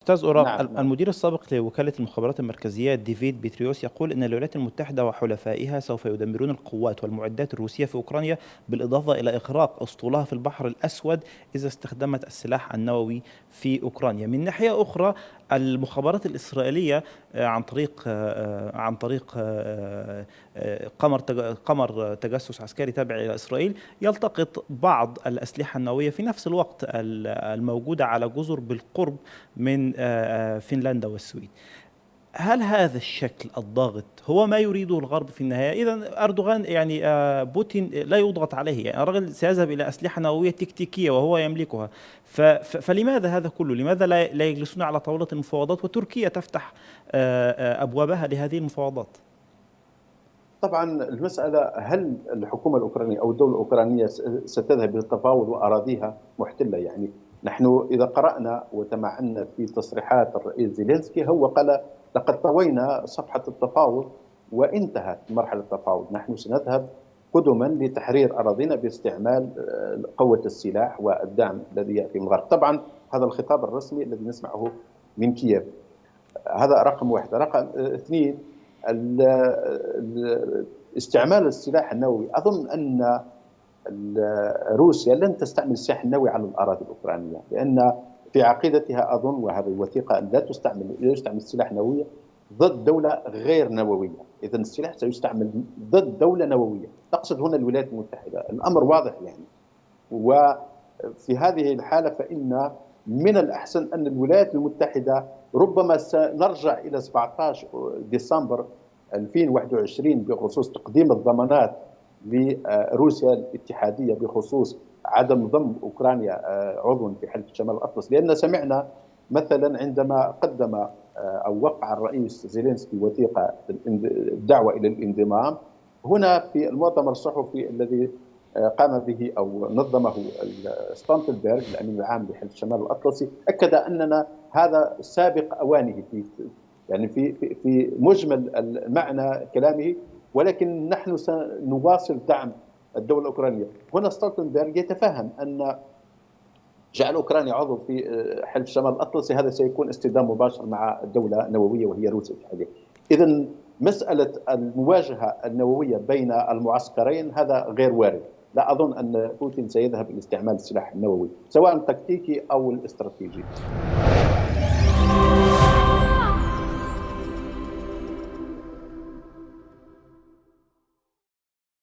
أستاذ أوراق، نعم، نعم. المدير السابق لوكالة المخابرات المركزية ديفيد بيتريوس يقول إن الولايات المتحدة وحلفائها سوف يدمرون القوات والمعدات الروسية في أوكرانيا، بالإضافة إلى إغراق أسطولها في البحر الأسود إذا استخدمت السلاح النووي في أوكرانيا. من ناحية أخرى، المخابرات الإسرائيلية عن طريق قمر تجسس عسكري تابع إلى إسرائيل يلتقط بعض الأسلحة النووية في نفس الوقت الموجودة على جزر بالقرب من فنلندا والسويد. هل هذا الشكل الضاغط هو ما يريده الغرب في النهاية؟ إذا أردوغان يعني بوتين لا يضغط عليه، يعني الرجل سيذهب إلى أسلحة نووية تكتيكية وهو يملكها. فلماذا هذا كله؟ لماذا لا يجلسون على طاولة المفاوضات وتركيا تفتح أبوابها لهذه المفاوضات؟ طبعا المسألة، هل الحكومة الأوكرانية أو الدولة الأوكرانية ستذهب للتفاوض وأراضيها محتلة؟ يعني نحن إذا قرأنا وتمعنا في تصريحات الرئيس زيلينسكي، هو قال لقد طوينا صفحة التفاوض وانتهت مرحلة التفاوض، نحن سنذهب قدما لتحرير أراضينا باستعمال قوة السلاح والدعم الذي يأتي من الغرب. طبعا هذا الخطاب الرسمي الذي نسمعه من كييف. هذا رقم واحد. رقم اثنين، استعمال السلاح النووي. أظن أن روسيا لن تستعمل السلاح النووي على الأراضي الأوكرانية، لأن في عقيدتها أظن، وهذه الوثيقة، أن لا يستعمل السلاح النووي ضد دولة غير نووية. إذا السلاح سيستعمل ضد دولة نووية، تقصد هنا الولايات المتحدة. الأمر واضح يعني. وفي هذه الحالة فإن من الأحسن أن الولايات المتحدة، ربما سنرجع إلى 17 ديسمبر 2021 بخصوص تقديم الضمانات لروسيا الاتحادية بخصوص عدم ضم أوكرانيا عضوا في حلف شمال الأطلس. لأن سمعنا مثلا عندما قدم أو وقع الرئيس زيلينسكي وثيقة الدعوة إلى الانضمام، هنا في المؤتمر الصحفي الذي قام به أو نظمه ستولتنبرغ الأمين العام لحلف شمال الأطلسي، أكد أننا هذا سابق أوانه في مجمل المعنى كلامه، ولكن نحن سنواصل دعم الدولة الأوكرانية. هنا ستولتنبرغ يتفهم أن جعل أوكرانيا عضو في حلف شمال الأطلسي هذا سيكون اصطدام مباشر مع الدولة النووية وهي روسيا الاتحادية. إذا مسألة المواجهة النووية بين المعسكرين هذا غير وارد. لا أظن أن بوتين سيذهب إلى استعمال السلاح النووي، سواء التكتيكي أو الاستراتيجي.